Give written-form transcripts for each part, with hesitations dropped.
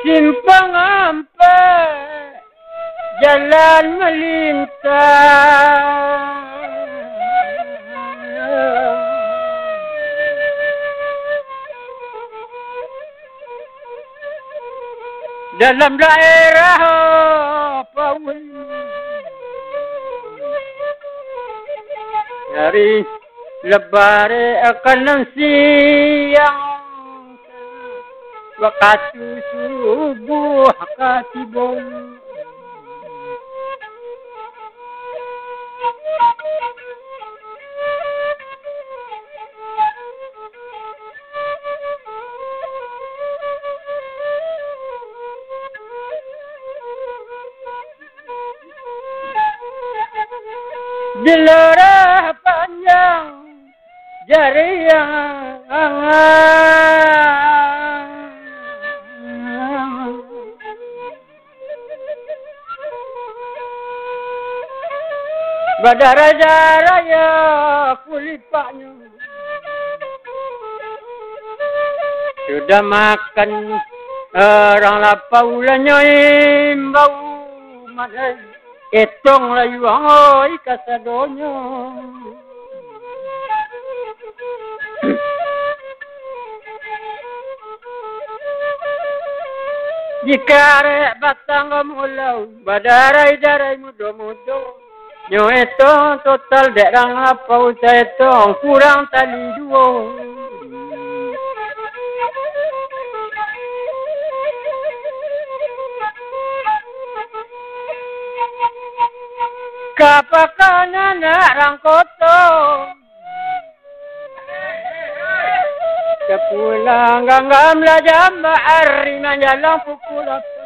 Simpang ampe jalan melintas dalam daerah Pawen. Hari lebar akan siang waktu subuh katibon Jelurah panjang jari yang Badaraja raya kulit paknya sudah makan orang lapau lanyoy bau mana etong layu oi kasadonyo jika rek batang mulau badarai-darai mudo-mudo nyo etong total dek rang lapau saya etong kurang tali duo kapakan anak rangkoto kepulang ganggam lah jamba hari menjalang pukul 8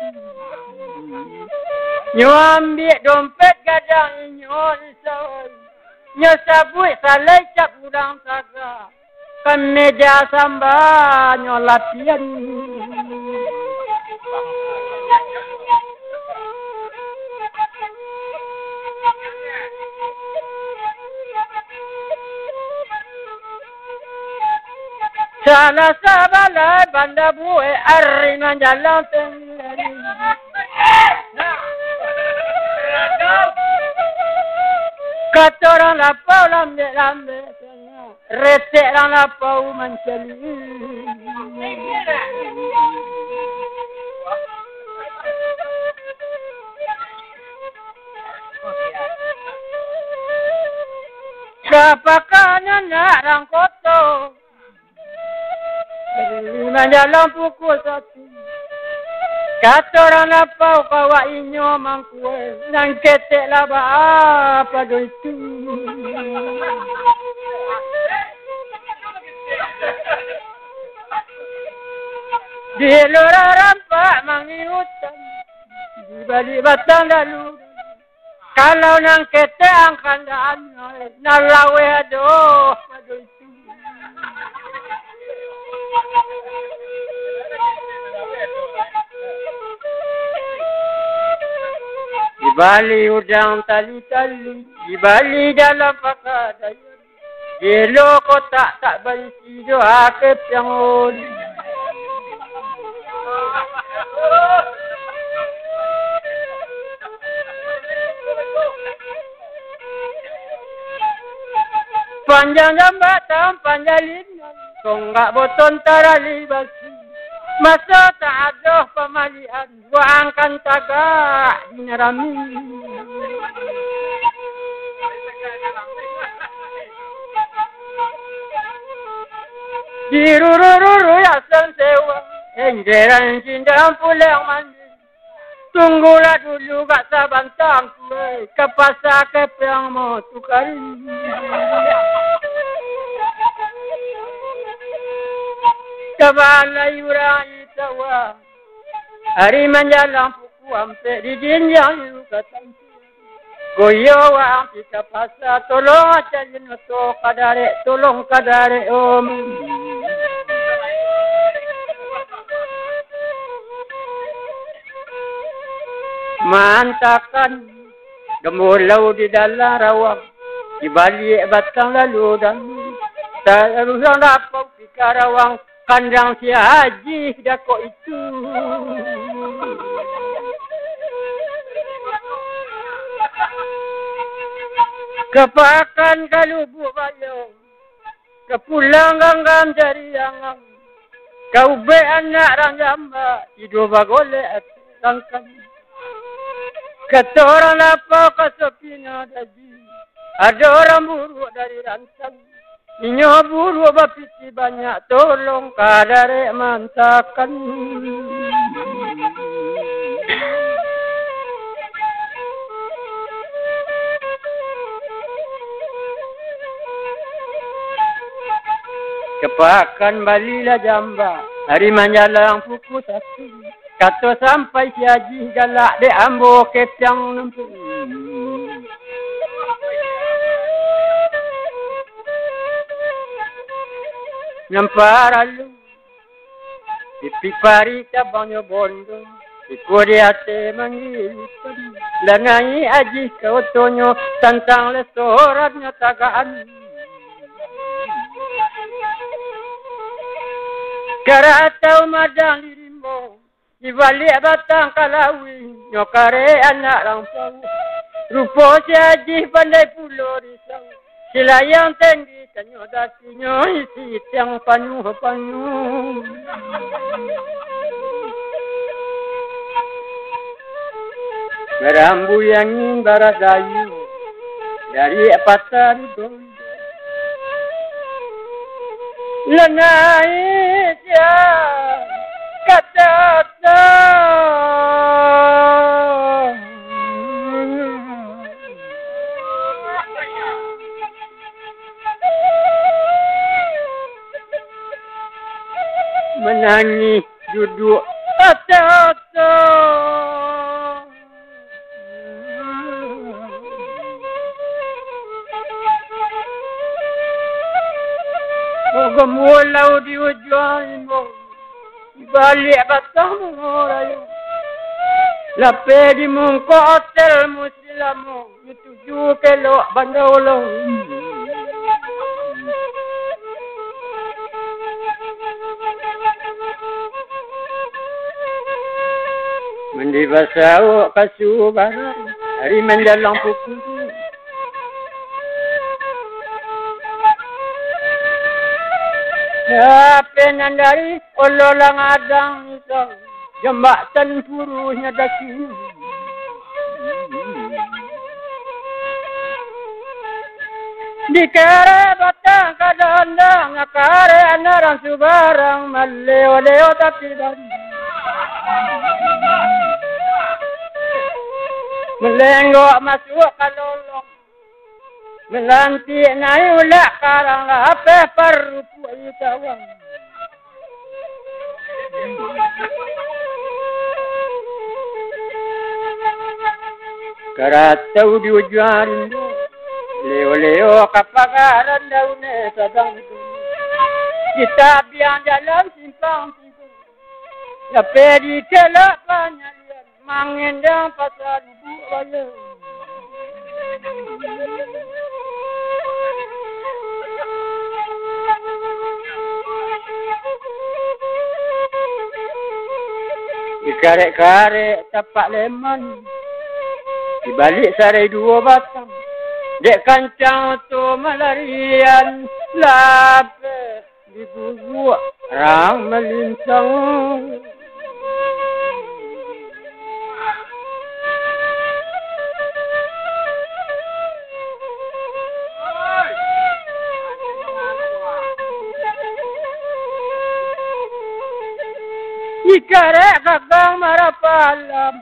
nyo ambil dompet gadang nyo isawai nyo sabui salai cap udang saga kan meja samba nyo latihan Sana sabalai banda buai hari menjalang tenggari kata orang lapau lambe-lambe retek orang lapau mencari kapakan anak rangkoto menjalang pukul 1 kata orang lapau kawa inyo mangkue nang ketek laba apa do itu di lora rampak mangiutan di balik batang lalu kalau nang ketek angkandaan nalawe aduh apa itu di bali udang tali-tali di bali dalam pakadai gelo kotak tak bansi jo akep yang oli panjang jambatan panjang linan tonggak boton tarali basi masa tak ada pemalian buangkan tagak dinyerami diruru-ruru ya sewa Enjeran cinta pulang mandi. Tunggulah dulu kat sabantang kue. Ke pasar kepeng mau tukar. Kebalai urang itawa. Hari menjalang puku ampe di jinjang yukatan. Goyo wa kita pasar tolong aja jenuto kadare tolong kadare om. Mantakan gemulau di dalam rawang di balik batang lalu dan terusang dapat di karawang kandang si haji dah kok itu. Kepakan kalubu bayong, kepulang ganggang jari yangang, kau be anak ranjamba, hidup bagole sangkan. Kata orang apa kasopina tadi, ada orang buruk dari rantang, inyo buruk bapisi banyak tolong kadare mantakan. Kepakan balilah jamba, hari menjalang pukul 1. Kata sampai si haji galak de ambo kepang nempel. Nampak lalu, pipi pari tabanyo bondo, ikut hati manggil. Langai haji kau tonyo tentang lesoratnya tagaan. Karatau madang dirimu, di balik batang kalawi, nyokare anak rampau. Rupo si haji pandai pulau risau, silayang tinggi tanyo dasinyo isi tiang panuh-panuh. Berambu yang baradayu, dari pasar dondo. Lenai dia kata menangis duduk kata gemulau di ujungmu, balik batang morayu, lape di muka hotel musilamu, tujuh kelok bandaulau. Mandi basau kasu baru, hari menjalang pukul. Penandari ololang adang isang jembatan puruhnya daki. Di kere batang kadandang kare anarang subarang maleo-leo tapi dandang. Melenggok masuk kalolong, melanti naik ulak karang apa perrupu itawang. Karatau di ujung leo-leo kapagaran daunnya sedang kita biang dalam simpang-simpang. Lape di kelak banyak mengendang pasal ibu raya. Dikarek-karek tapak lemon, dibalik sarai 2 batang. Dek kancang tu melarian, lape di bubuk rang melintang. Ikare kagang marapalam.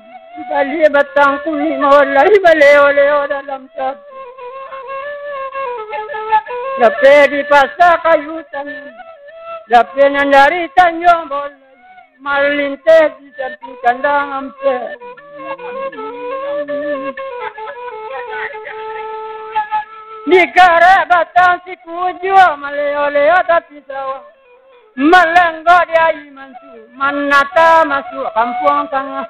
Bali batang kuning mulai baleo-leo dalam sab. Lape di pasar kayutan. Lape nandari tanjung boleh. Malinte di tepi kandang ampe. Dikare batang si kujo maleo-leo tapi sawah. Melenggo dia imansu, manata masuk kampung tengah.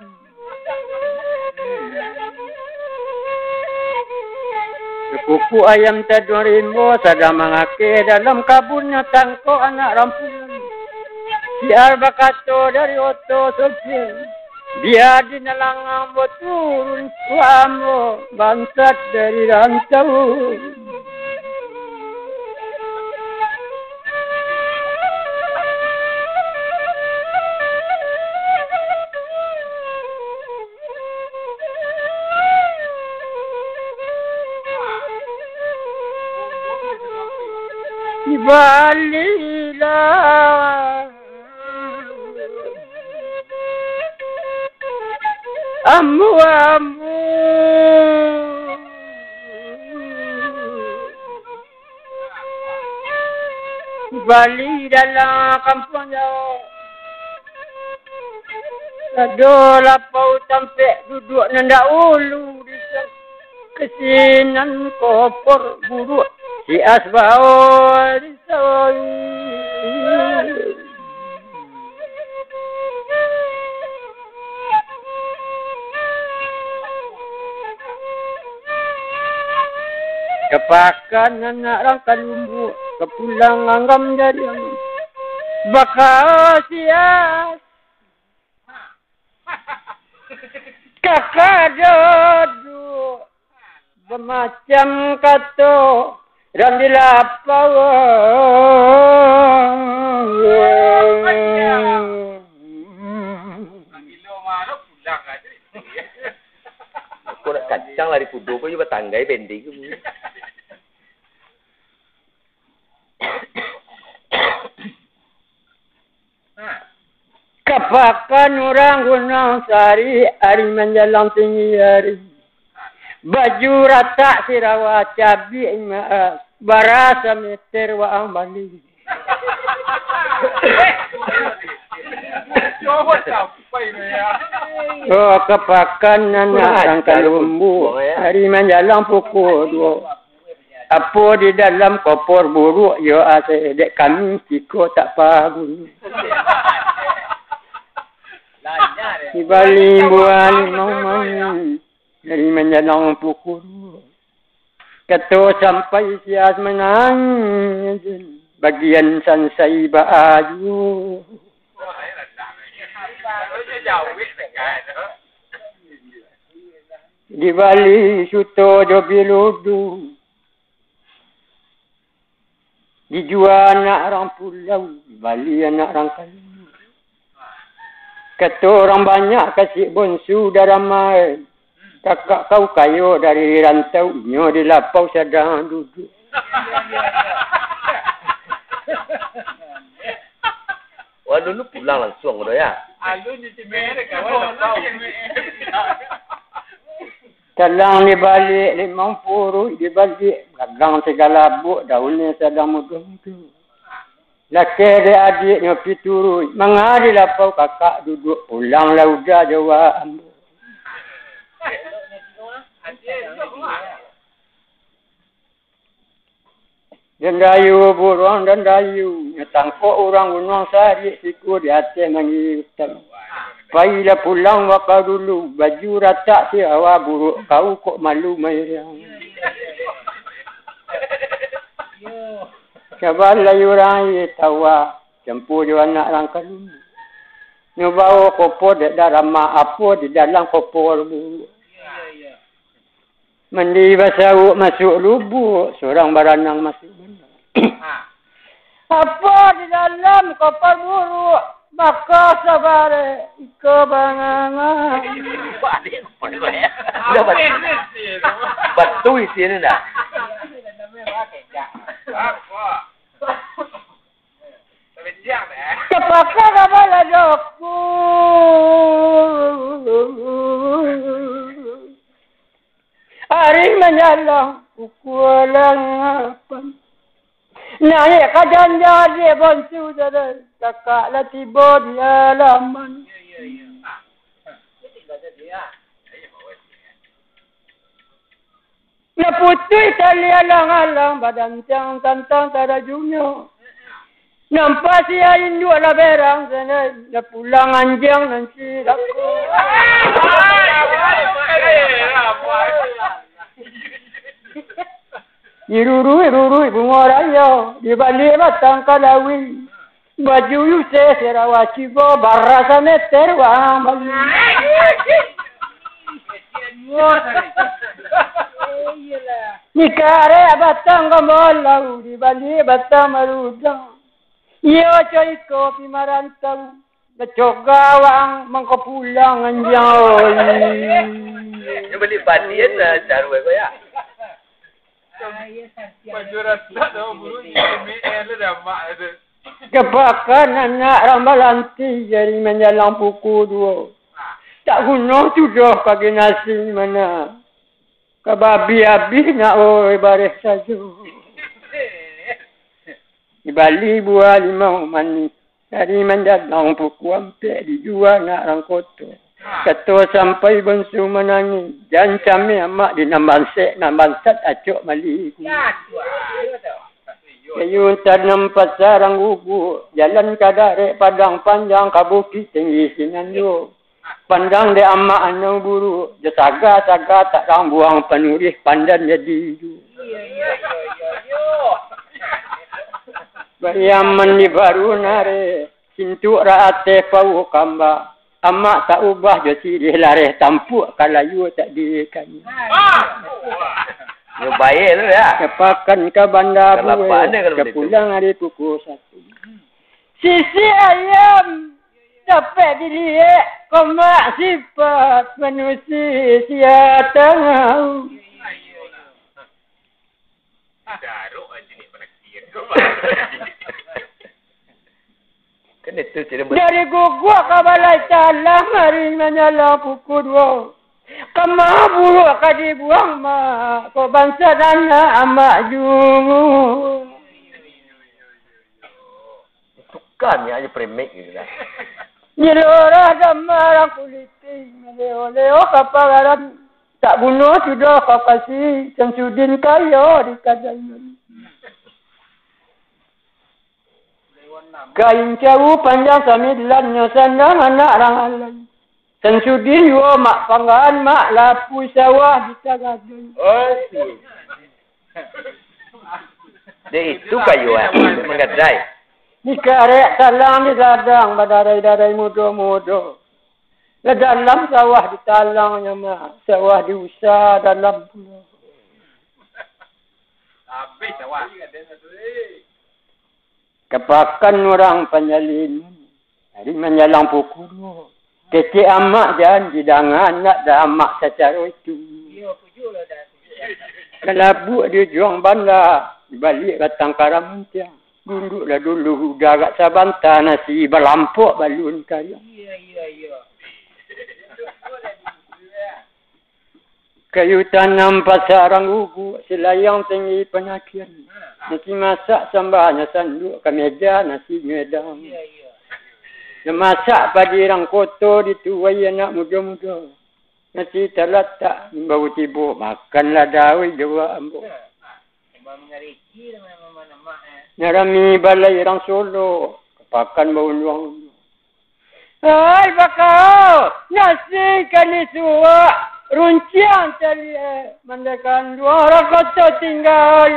Kuku ayam tedurimbo sedang mengake dalam kabunnya tangko anak rampulan. Biar bakato dari oto sopir. Biar di nelangang turun suamo bansat dari rantau. Balila amu Bali dalam kampung jauh ada lapau sampai duduk nanda ulu di kesinan kopor buruk si asbao risoi kepakan anak rangka lumbu kepulang anggam dari bakal sias kakak duduk bermacam kata dan dilapau. Aku nak kacang lari kudu kau juga tanggai bendi ke bu. Kepakan orang Gunung Sari hari menjelang tinggi hari. Baju rata sirawa cabi emas barasa meter wa ambali. Oh kepakan anak rangka lumbu hari menjelang pukul 2. Apa di dalam kopor buruk yo asedek kami tiko tak pagun. Di Bali buan mamang dari menjelang pukul 2. Ketua sampai sias menang. Bagian sansai baju. Di Bali suto dobiludu. Dijual anak orang pulau. Di Bali anak orang kayu. Ketua orang banyak kasih bonsu dah ramai. Kakak kau kayu dari rantau, nyo di lapau sedang duduk. Wah dulu pulang langsung udah ya. Alu ni cemere kawan lapau. Telang dibalik 50, dibalik gagang segala buk daunnya sedang muda-muda. Laki dia adiknya pituru, mengari lapau kakak duduk pulang lauda Jawa ambu. Dendayu burung dendayu, nyetangkok orang Gunung Sari siku di hati menghitam. Baiklah pulang wakau dulu, baju rata si awak buruk kau kok malu mayang. Cabal layu rai tawa, campur jo anak rangka dulu. Nyobao kopor di dalam apa di dalam kopor buruk. Mandi basau masuk lubuk, seorang baranang masuk benar. Apa di dalam kopor buruk? Maka sabare kebangangan. Batu isi ni dah. Kepaka kabala dokku. menyalang pukulan apa. Naik kadan jadi bonsu jadi kakak latibo di halaman. Naputui tali alang-alang badan tiang tantang tarajunya. Nampak siya indu ala berang sana. Napulang anjang nanti aku. Irurui bunga raya. Di balik batang kalawi. Baju yuse serawaci bo barasa meter wang balik. Nikare batang kamolau. Di balik batang marudang. Iyo coy kopi marantau, ngecogawang mengkopulang anjay. Yang beli bandian lah carwe ko ya. Majurat dah buru ini le dah mak itu. Kepakan anak ramalanti jadi menyalang pukul 2. Tak guna sudah kaki nasi mana. Kebabi-abi nak oi baris saja. Di Bali buah limau manis. Dari mendalang pukul hampir dijual nak rangkoto. Kata sampai bangsu menangis. Jangan cami amak di nambansat acok mali. Kayu tanam pasarang gugu. Jalan kadarek padang panjang kabuki tinggi sinanyo. Pandang de amak anau buru. Dia saga-saga tak rang buang penulis pandan jadi. Bayaman di baru nare, cintu raate pau kamba. Amak tak ubah jo sirih lareh tampuk kalayu tak dirikan. Yo baik tu ya. Kepakan ke bandar buah, kepulang hari pukul 1. Sisi ayam dapat dilihat komak sifat manusia sia tengah. Daruk aja ni penakir. Kan itu cerita dari guguk ke balai calang hari menyala pukul 2. Kemah bulu kadi buang mak. Kau bangsa dana amak jungu. Bukan ya aja premek gitu lah. Nyelorah gambar kuliting. Leo-leo kapagaran. Tak bunuh sudah kau kasih. Samsudin kaya di kadangan. Kain jauh panjang samidlannya sandang anak rangalan. Samsudin yo mak panggaan mak lapu sawah di tagadan. Oh sih. Dia itu kayu ah, mengadai. Di karek talang di ladang badarai-darai muda-muda. Di dalam sawah di talangnya mak. Sawah diusah dalam pulau. Habis sawah. Kepakan orang penyalin. Hari menyalang pukul 2. Kecik amak jangan didangan nak dah amak secara itu. Kelabuk dia juang bandar. Balik datang karam tiang. Duduklah dulu udah agak sabanta nasi berlampuk balun kaya. Kayu tanam pasarang gugu selayang tinggi penyakit. Nasi masak sambahnya sanduk ke meja nasi nyedang. Masak padi rang kotor dituai anak muda-muda. Nasi terletak bau tibu makanlah dawi jawa ambok. Narami balai rang Solo kepakan bau luang. Hai bakau nasi kali suak. Runcian tali mendekan 2 orang kota tinggal.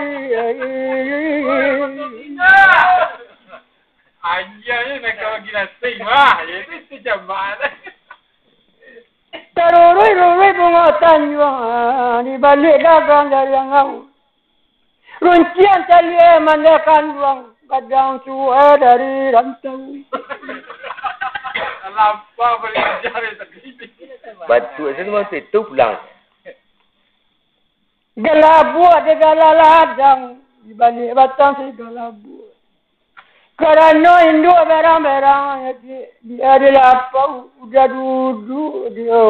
Ayahnya nak kau gila sing wah, itu sejam mana? Terurui bunga tanjuan di balik dagang dari ngau. Runcian tali mendekan 2 kadang suai dari rantau. Lapar beli jari terkini. Batu itu mah itu pulang. Galabu ada galaladang di balik batang si galabu. Kerana Hindu berang-berang dia ada lapau udah duduk dia.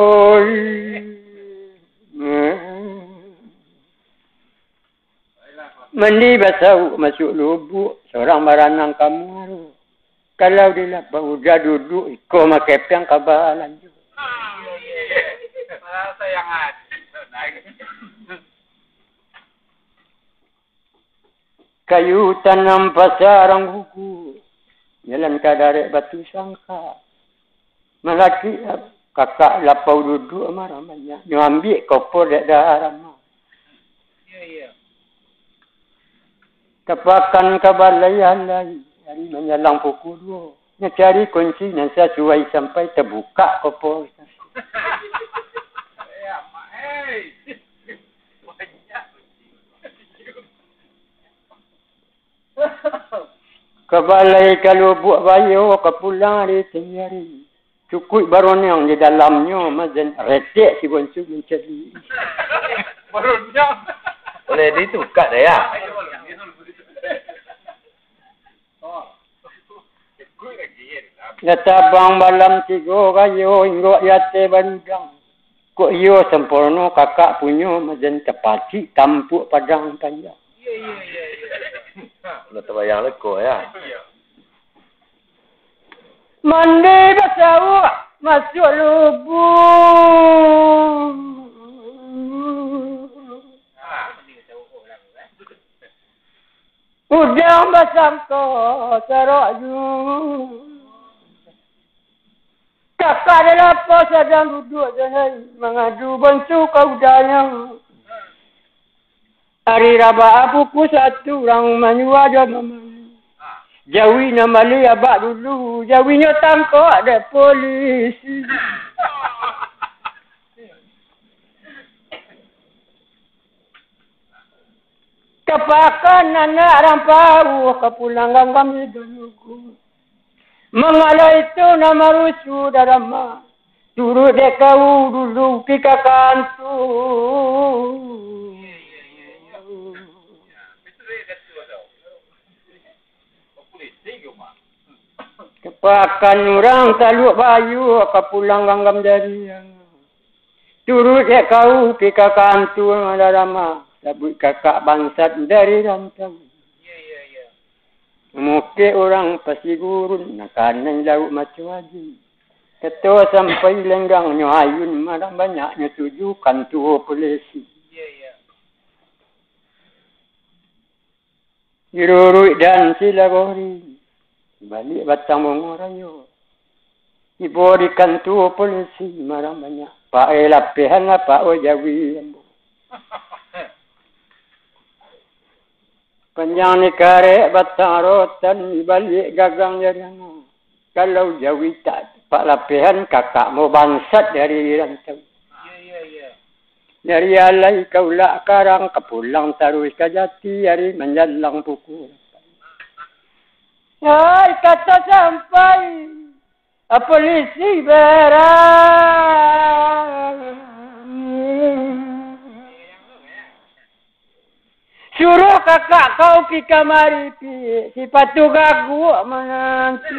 Mandi basau masuk lubuk. Seorang baranang kamu. Kalau dia bau dah duduk. Iko makai piang kabalan juga. Rasa yang ada. Kayu tanam pasarang buku. Jalan kadarek batu sangka. Melaki kakak lapau duduk marah banyak. Dia ambil kopor dek darah. Kepakan kabalayan lagi. Hari menyalang pukul 2. Dia cari kunci dan sesuai sampai terbuka kopor. Kebalai kalau buat bayo ke pulang hari tiari. Cukup baron yang di dalamnya mazan retek si bonsu mencari. Baronnya. Boleh ditukar dah ya. Kata bang balam tigo kayo inggo yate bandang. Kok yo sempurna kakak punya mazan tepati tampuk padang panjang. Lo terbayang leko ya. Mandi basau masuk lubuk. Udang basangko teraju. Kakak adalah apa sedang duduk jangan mengadu bensu kau dayang. Hari raba buku satu orang menyua dia memang. Jawi nama li abak dulu. Jawinya tangkap ada polisi. Kepakan anak rampau kepulangan kami dulu. Mengalah itu nama rusuh darama. Turut dek kau dulu pika kantu. Kepakan orang taluk bayu ke pulang ganggam dari yang. Turut dek kau pika kantu darama. Sabut kakak bangsat dari rantau. Mungkin orang pasti gurun, nakanan lauk macam haji. Ketua sampai lenggang ayun marah banyaknya tujukan tuh polisi. Dirurui dan silagori. Balik batang mengorayo. Diberikan tuh polisi marah banyak. Pak lapihan apa ojawi. Panjang ni karek batang rotan balik gagang jarinya. Kalau jawi tak pak lapihan kakak mau bangsat dari rantau. Dari alai kau lak karang kepulang tarus ke jati hari menjalang pukul. Hai kata sampai polisi berang. Suruh kakak kau pergi kamari pi. Si patu gagu menanti.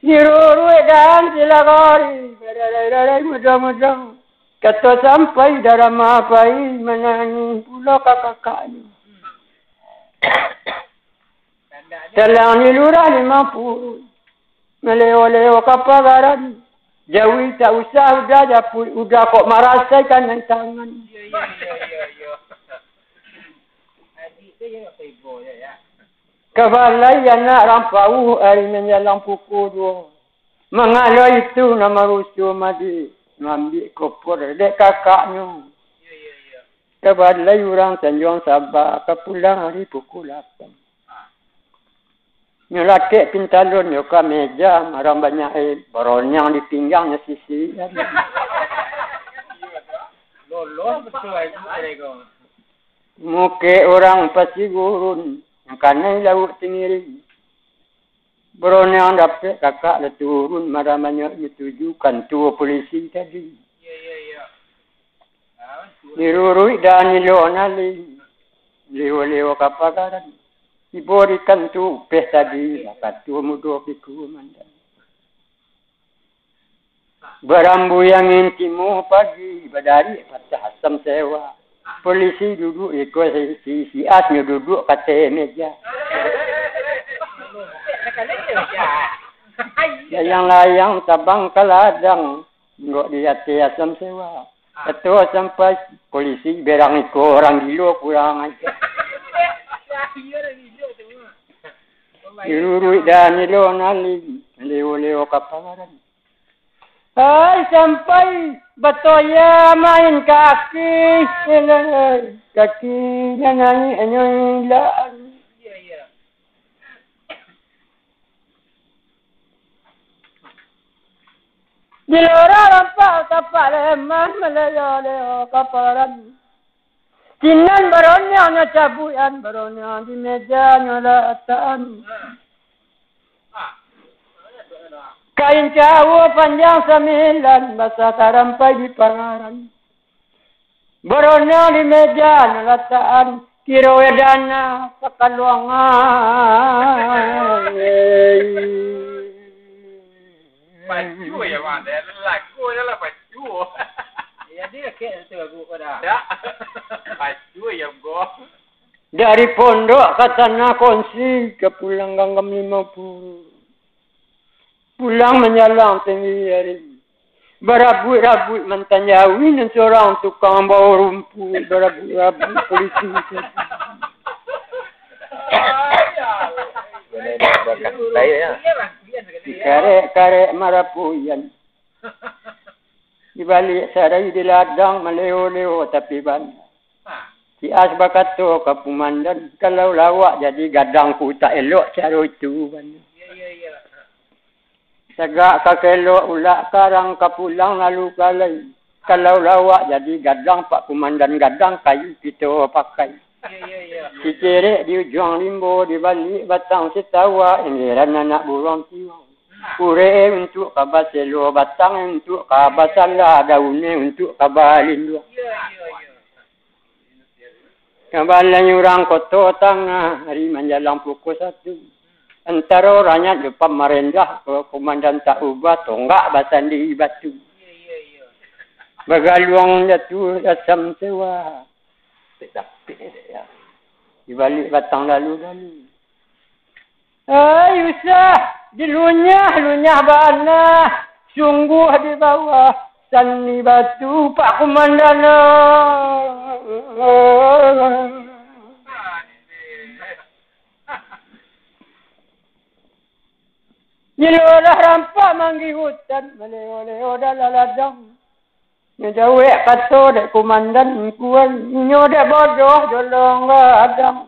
Nyuruh dan silagori. Mudah-mudah. Kata sampai dalam apai menangi pula kakaknya. Telang ni lurah 50. Meleo-leo kapagaran. Jawi tak usah udah kok merasakan dengan tangan. Kebalai anak rampau hari menjalang pukul 2. Mengalah itu nama rusuh madi. Ngambil kopor dek kakaknya. Kebalai orang Tanjung Sabah kepulang hari pukul 8. Nyelakik pintalun yo ke meja, orang banyak baronyang di pinggangnya sisi. Lolos betul itu mereka. Muka orang pasti gurun, karena laut tinggi. Baronyang dapat kakak dah turun, marah banyak ditujukan tua polisi tadi. Ya. Dirurui dan nilonali, lewa-lewa kapagaran. Diberikan tu peh tadi, kata tu mudah pikul mandang. Berambu yang intimu pagi, badari patah asam sewa. Polisi duduk ikut si Asnya duduk kata meja. Layang-layang tabang keladang, nggak di hati asam sewa. Ketua sampai polisi berang ikut orang gila kurang aja. Irurui dan ilo nali, leo kapalaran. Hai sampai batoya main kaki, kakinya naik lah. Di luar rampak kapal lemah meleo kapalaran. Kinan baronnya cabuyan baronnya di meja nyolataan. Kain cawo panjang 9 basa tarampai di pangaran. Baronnya di meja nyolataan kiro wedana pakaluangan. Baju ya mana? Lagu je lah baju. Ya dia kek tu aku pada. Ya. Baju yang go. Dari pondok ke tanah konsi ke pulang ganggam 50. Pulang menyalang tinggi hari. Berabut-rabut mentanyawi dan seorang tukang bawa rumput. Berabut-rabut polisi. Karek marapuyan. Di balik sarai di ladang meleo-leo tapi banyak. Si As bakato ke pemandan kalau lawak jadi gadangku tak elok cara itu banyak. Segak kakelok ulak karang kapulang lalu kalai. Kalau lawak jadi gadang pak pemandan gadang kayu kita pakai. Si cerek di ujung limbo di balik batang setawa inggiran anak burung tiwang. Ure untuk kabar selo batang untuk kabar salah daunnya untuk kabar lindu. Kabar orang koto tangah hari menjalang pukul 1. Antara orangnya depan merendah ke komandan tak ubah tonggak basandi batu. Bagaluang jatuh asam sewa. Di balik batang lalu-lalu. Usah dilunyah bana. Sungguh di bawah sani batu Pak Komandan. Nyilolah rampak manggi hutan. Meleo-leo dalam ladang. Ngejawek kata dek komandan kuan. Nyo dek bodoh jolong ladang.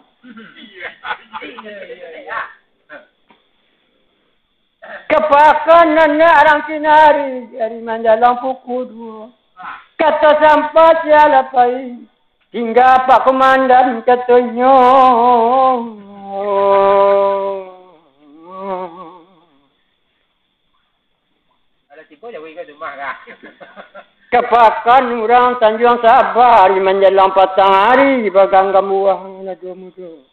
Kepakan anak orang kinari. Dari menjalang pukul 2. Kata sampai siala pai. Hingga Pak Komandan katanya. Kepakan orang Tanjung Sabar menjelang patang hari bagang gamuah na mudo.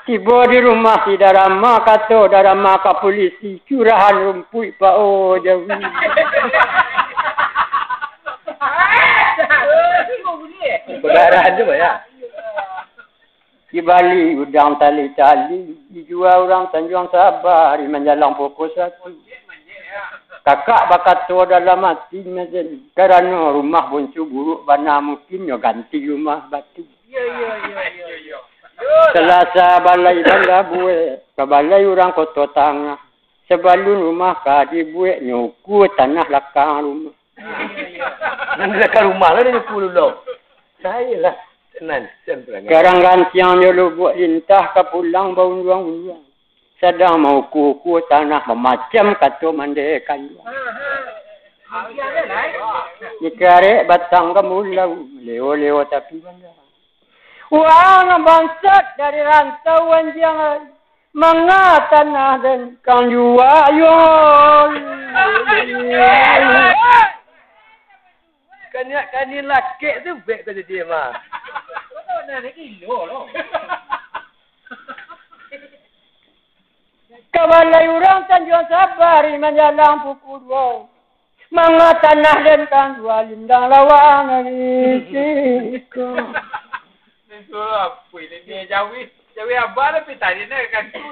Tiba di rumah si Darama kata Darama ke polisi curahan rumput Pak O jauh. Pegarahan tu ya. Di Bali udang tali-tali dijual orang Tanjung Sabar menjelang pukul 1. Kakak bakat tua dalam hati macam kerana rumah buncu buruk bana mungkin yo ganti rumah batu. Ya. Selasa balai bangga buat ke balai orang kota tangah. Sebelum rumah kadi buat nyuku tanah lakang rumah. Nanti lakang rumah lah dia nyuku dulu. Saya lah tenan. Sekarang gantian dulu buat lintah ke pulang bau-bau. Sedang mau kuku tanah memacam kata mandekan. Ikarek batang kemulau, leo-leo tapi bangga. Wang bangsat dari rantauan jangan mengatanah dan kang juayol. Kanin laki tu baik kata dia mah. Kau nak kilo loh. Kabalay orang Tanjung Sabar menjalang pukul 2. Mga tanah dan dua lindang lawang risiko. Itu apa ini? Jawi abah tapi tadi nak kan tu.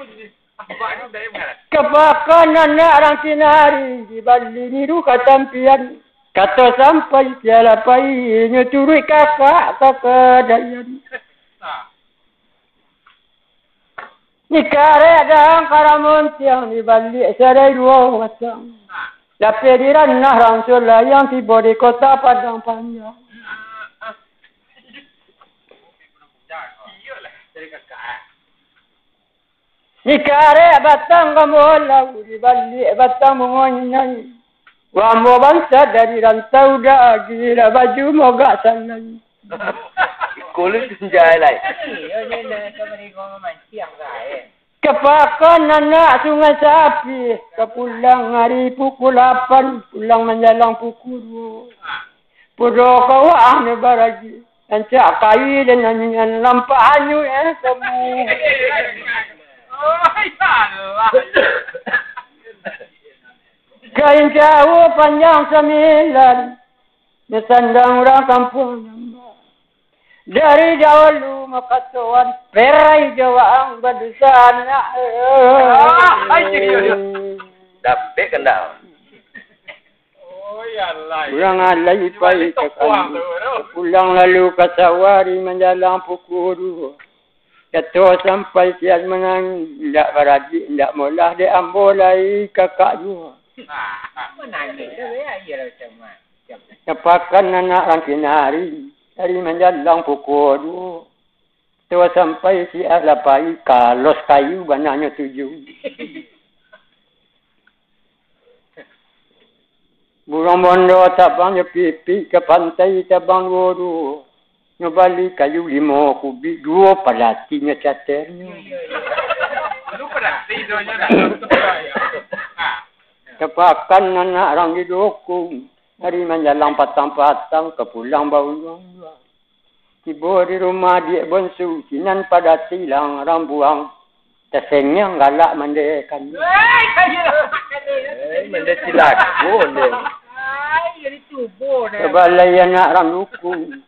Abah ni dari mana? Kepakan anak orang sinari di balik niru katampian. Kata sampai tiada payahnya turut kakak dayan. Ni kare dang karamun tiang di balik serai dua macam. Tapi di ranah rangsul yang tiba di kota Padang Panjang. Ni kare batang kamu di balik batang mengonyai. Wamo bangsa dari rantau dah gila baju mogak sana. Kulit tunjai lai. Kepakan anak sungai sapi. Kepulang hari pukul 8. Pulang menjalang pukul 2. Puro kawah ni baragi. Ancak kayu dan nyanyian lampak anyu semua. Oh, ya Allah. Kain jauh panjang 9. Disandang orang kampung. Dari dahulu makatuan perai jawang badusana. Dapat kendal. Oh ya Allah. Pulang alai pai pulang lalu ke sawari menjalang pukul 2. Jatuh sampai siap menang. Tidak beradi, tidak mulah dia ambolai kakak juga. Menangis tu ya macam mana? Kepakan anak orang kinari. Dari menjalang pukul 2. Tua sampai si alapai kalos kayu bananya 7. Burung bondo tabangnya pipi ke pantai tabang guru. Ngebali kayu 5 kubik 2 palatinya caternya. Lu perhati doanya dah. Kepakan anak orang didukung. Hari menjalang patang-patang ke pulang bau. Tiba di rumah dia bonsu. Sinan pada silang rambuang. Tersenyang galak mandekan. Mende silak pun dia. Jadi tubuh dah. Kebalai anak orang dukung.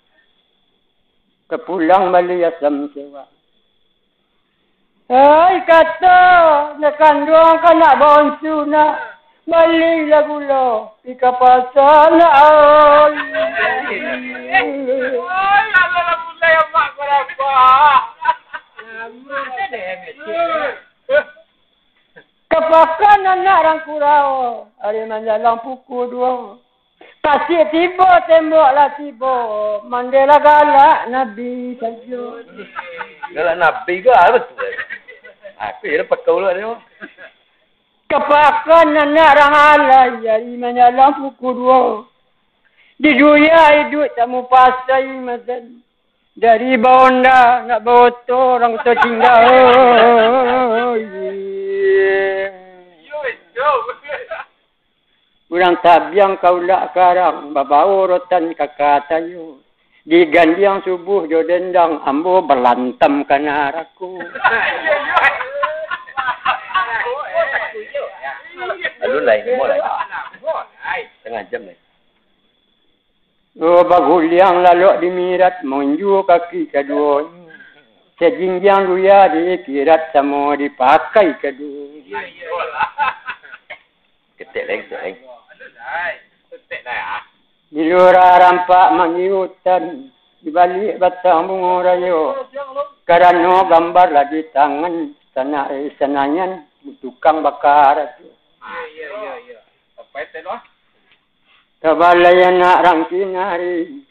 Ke pulang balik asam sewa. Hai kata. Nak kandung kan nak bonsu nak. Balik lagu lo, pika pasal Allah. Allah mulai mak berapa? Kepakan anak orang kurau, hari menjalang pukul 2. Kasih tiba tembok lah tiba, mandela galak Nabi saja. Galak Nabi ke apa tu? Aku ya dapat kau lah dia. Kepakan anak orang alai, hari menjalang pukul 2. Di dunia hidup tak mau pasai macam. Dari bonda nak botol orang tu tinggal. Urang tabiang kaulah karang, babau rotan kakak tayu. Di gandiang subuh jo dendang, ambo berlantam kanaraku. Lalu lain, mulai. Tengah jam ni. Oh, baguliang lalu dimirat, menju kaki kedua. Sejingjang duya dikirat, semua dipakai kedua. Ketik lagi. Di luar rampak mengiutan, di balik batang bunga rayo. Karena gambar lagi tangan, senayan, tukang bakar. Ya. Apa itu lah? Kebalai anak rangkin hari.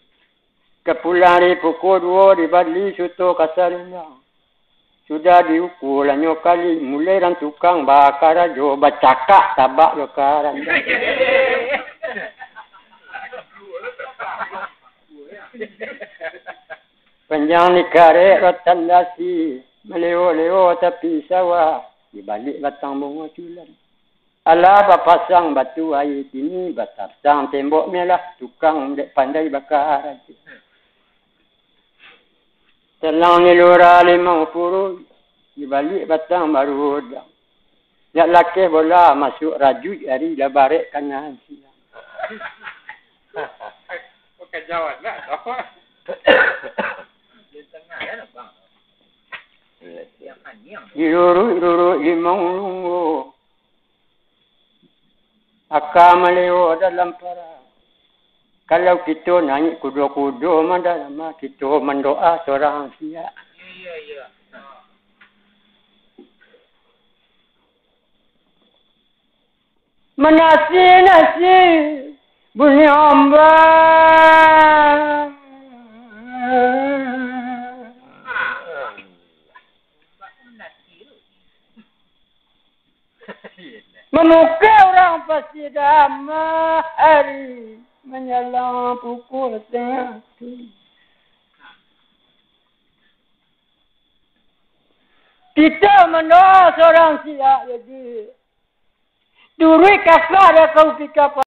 Kepulari pukul 2 di Badli Suto Kasarina. Sudah diukur lanyo kali. Mulai orang tukang bakar aja. Bacakak tabak bakaran. Panjang ni karek rotan dasi. Meleo-leo tapi sawah. Di balik batang bunga culan. Alah bapasang batu air ini basang tembok melah tukang pandai bakar. Telang ni lura 50 di balik batang baru dah. Nak laki bola masuk rajut hari dah barek kanan siang. Pakai Jawa enggak tahu. Di tengah ya, Bang. Yang anjing. Iruru imang lungo. Akamalewo dalam para. Kalau kita naik kudo-kudo mandalama, kita mendoa seorang siap. Iya. Menasi bunyi ombak. Memukul orang pasti damai hari menyelam pukul tengah tu. Kita mendoa seorang siap jadi. Duri kasar kau fikir